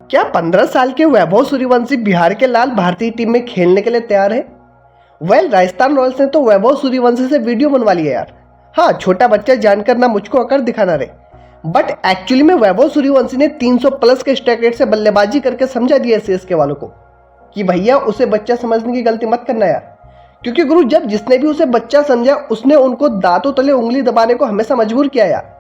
क्या 15 साल के वैभव सूर्यवंशी बिहार के लाल भारतीय टीम में खेलने के लिए तैयार है? राजस्थान रॉयल्स ने तो वैभव सूर्यवंशी से वीडियो बनवा लिया यार। हाँ, छोटा बच्चा जानकर ना मुझको अकड़ दिखाना रे, बट एक्चुअली में वैभव सूर्यवंशी ने 300 प्लस के स्ट्राइक रेट से बल्लेबाजी करके समझा दिया सीएसके वालों को कि भैया उसे बच्चा समझने की गलती मत करना यार। क्योंकि गुरु, जब जिसने भी उसे बच्चा समझा उसने उनको दांतों तले उंगली दबाने को हमेशा मजबूर किया यार।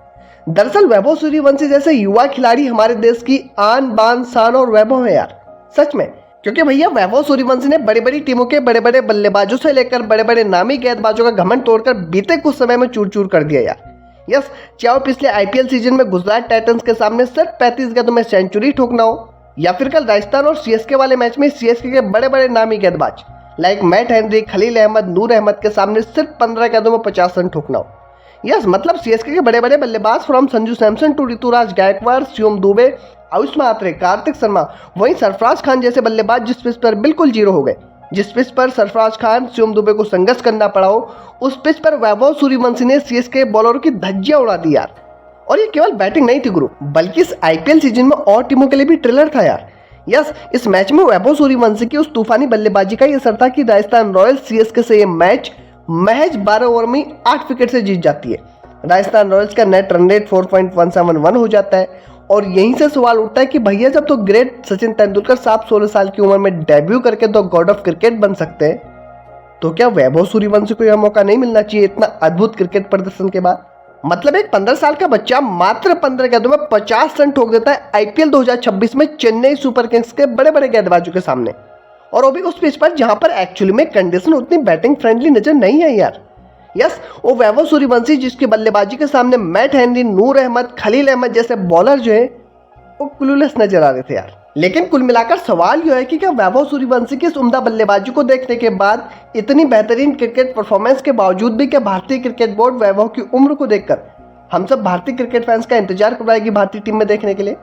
दरअसल वैभव सूर्यवंशी जैसे युवा खिलाड़ी हमारे देश की आन बान शान और वैभव है यार, सच में। क्योंकि भैया वैभव सूर्यवंशी ने बड़ी बड़ी टीमों के बड़े बड़े बल्लेबाजों से लेकर बड़े बड़े नामी गेंदबाजों का घमंड तोड़कर बीते कुछ समय में चूर चूर कर दिया यार। यस, चाहे वो पिछले आईपीएल सीजन में गुजरात टाइटंस के सामने सिर्फ 35 गेंदों में सेंचुरी ठोकना हो, या फिर कल राजस्थान और सीएसके वाले मैच में सीएसके के बड़े बड़े नामी गेंदबाज like Matt Henry, Khaleel Ahmed, Noor Ahmed के सामने सिर्फ 15 गेंदों में 50 रन ठोकना हो। यस, मतलब सीएसके के बड़े बड़े बल्लेबाज फ्रॉम संजू सैमसन टू ऋतुराज गायकवाड़, शिवम दुबे, आयुष महात्रे, कार्तिक शर्मा, वहीं सरफराज खान जैसे बल्लेबाज जिस पिच पर बिल्कुल जीरो हो गए। जिस पिच पर सरफराज खान, शिवम दुबे को संघर्ष करना पड़ा हो, उस पिच पर वैभव सूर्यवंशी ने सीएसके बॉलरों की धज्जियां उड़ा दी यार। और ये केवल बैटिंग नहीं थी गुरु, बल्कि इस आईपीएल सीजन में और टीमों के लिए भी ट्रिलर था यार। यस, इस मैच में वैभव सूर्यवंशी की उस तूफानी बल्लेबाजी का ये असर था कि राजस्थान रॉयल्स सीएसके से ये मैच महज 12 ओवर में 8 विकेट से जीत जाती है। राजस्थान रॉयल्स का नेट रन रेट 4.171 हो जाता है। और यहीं से सवाल उठता है कि भैया जब तो ग्रेट सचिन तेंदुलकर साहब 16 साल की उम्र में डेब्यू करके तो गॉड ऑफ क्रिकेट बन सकते हैं, तो क्या वैभव सूर्यवंशी को यह मौका नहीं मिलना चाहिए इतना अद्भुत क्रिकेट प्रदर्शन के बाद? मतलब एक 15 साल का बच्चा मात्र 15 गेंदों में 50 रन ठोक देता है आईपीएल 2026 में चेन्नई सुपर किंग्स के बड़े बड़े गेंदबाजों के सामने, और वो भी उस पिच पर जहां पर एक्चुअली में कंडीशन उतनी बैटिंग फ्रेंडली नजर नहीं है यार। यस, वो वैभव सूर्यवंशी जिसकी बल्लेबाजी के सामने मैट हेनरी, नूर अहमद, खलील अहमद जैसे बॉलर जो है वो क्लूलेस नजर आ रहे थे यार। लेकिन कुल मिलाकर सवाल यह है कि क्या वैभव सूर्यवंशी की इस उम्दा बल्लेबाजी को देखने के बाद, इतनी बेहतरीन क्रिकेट परफॉर्मेंस के बावजूद भी क्या भारतीय क्रिकेट बोर्ड वैभव की उम्र को देखकर हम सब भारतीय क्रिकेट फैंस का इंतजार करवाएगी भारतीय टीम में देखने के लिए?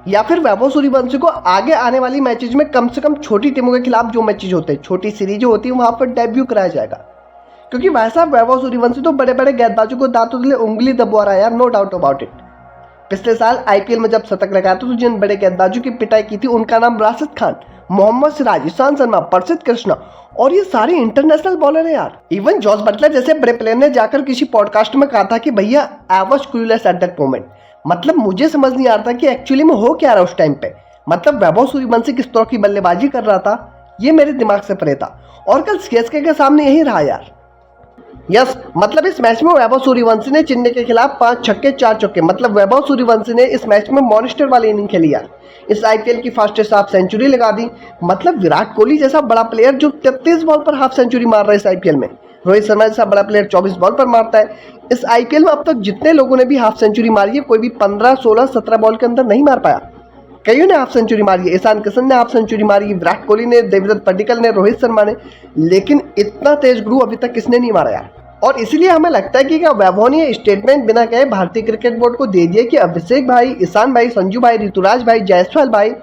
या फिर वैभव सूर्यवंशी को आगे आने वाली मैचेज में कम से कम छोटी टीमों के खिलाफ जो मैचेज होते हैं, छोटी सीरीज होती है, वहां पर डेब्यू कराया जाएगा? क्योंकि वैसा वैभव सूर्यवंशी तो बड़े बड़े गेंदबाजों को दांतों तले उंगली दबवा रहा है यार, नो डाउट अबाउट इट। पिछले साल आईपीएल में जब शतक लगाया तो जिन बड़े गेंदबाजों की पिटाई की थी उनका नाम राशिद खान, मोहम्मद सिराज, ईशांत शर्मा, प्रसिद्ध कृष्णा, और ये सारे इंटरनेशनल बॉलर हैं यार। इवन जॉस बटलर जैसे बड़े प्लेयर ने जाकर किसी पॉडकास्ट में कहा था कि भैया I was clueless at that moment. मतलब मुझे समझ नहीं आ रहा था कि एक्चुअली में हो क्या रहा उस टाइम पे। मतलब वैभव सूर्यवंशी किस तरह की बल्लेबाजी कर रहा था ये मेरे दिमाग से परे था, और कल सीएसके के सामने यही रहा यार। यस, मतलब इस मैच में वैभव सूर्यवंशी ने चेन्नई के खिलाफ 5 छक्के 4 चौके, मतलब वैभव सूर्यवंशी ने इस मैच में मॉन्स्टर वाली इनिंग खेली यार। इस आईपीएल की फास्टेस्ट हाफ सेंचुरी लगा दी। मतलब विराट कोहली जैसा बड़ा प्लेयर जो 33 बॉल पर हाफ सेंचुरी मार रहा है इस आईपीएल में, रोहित शर्मा जैसा बड़ा प्लेयर 24 बॉल पर मारता है। इस आईपीएल में अब तक जितने लोगों ने भी हाफ सेंचुरी मारी है, कोई भी 15, 16, 17 बॉल के अंदर नहीं मार पाया। कईयों ने हाफ सेंचुरी मारी है, ईशान किशन ने हाफ सेंचुरी मारी है, विराट कोहली ने, देवदत्त पडिक्कल ने, रोहित शर्मा ने, लेकिन इतना तेज ग्रू अभी तक किसने नहीं मारा यार। और इसीलिए हमें लगता है कि क्या वैभव ने स्टेटमेंट बिना कहे भारतीय क्रिकेट बोर्ड को दे दिया कि अभिषेक भाई, ईशान भाई, संजू भाई, ऋतुराज भाई, जायसवाल भाई,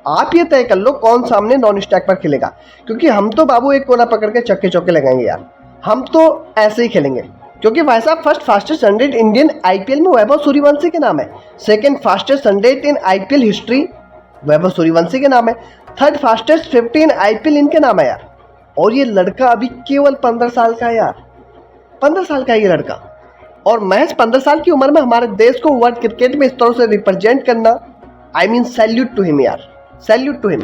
आप ये तय कर लो कौन सामने नॉन स्टैक पर खेलेगा, क्योंकि हम तो बाबू एक कोना पकड़ के चक्के चौके लगाएंगे यार। हम तो ऐसे ही खेलेंगे। क्योंकि वैसा फर्स्ट फास्टेस्ट 100 इंडियन आईपीएल में वैभव सूर्यवंशी के नाम है, second fastest 100 in IPL history Vaibhav Suryavanshi के नाम है, थर्ड फास्टेस्ट 50 इन आईपीएल इनके नाम है यार। और ये लड़का अभी केवल 15 साल का है यार, 15 साल का है ये लड़का। और महज 15 साल की उम्र में हमारे देश को वर्ल्ड क्रिकेट में इस तरह से रिप्रेजेंट करना, I mean salute to him यार, सैल्यूट टू हिम।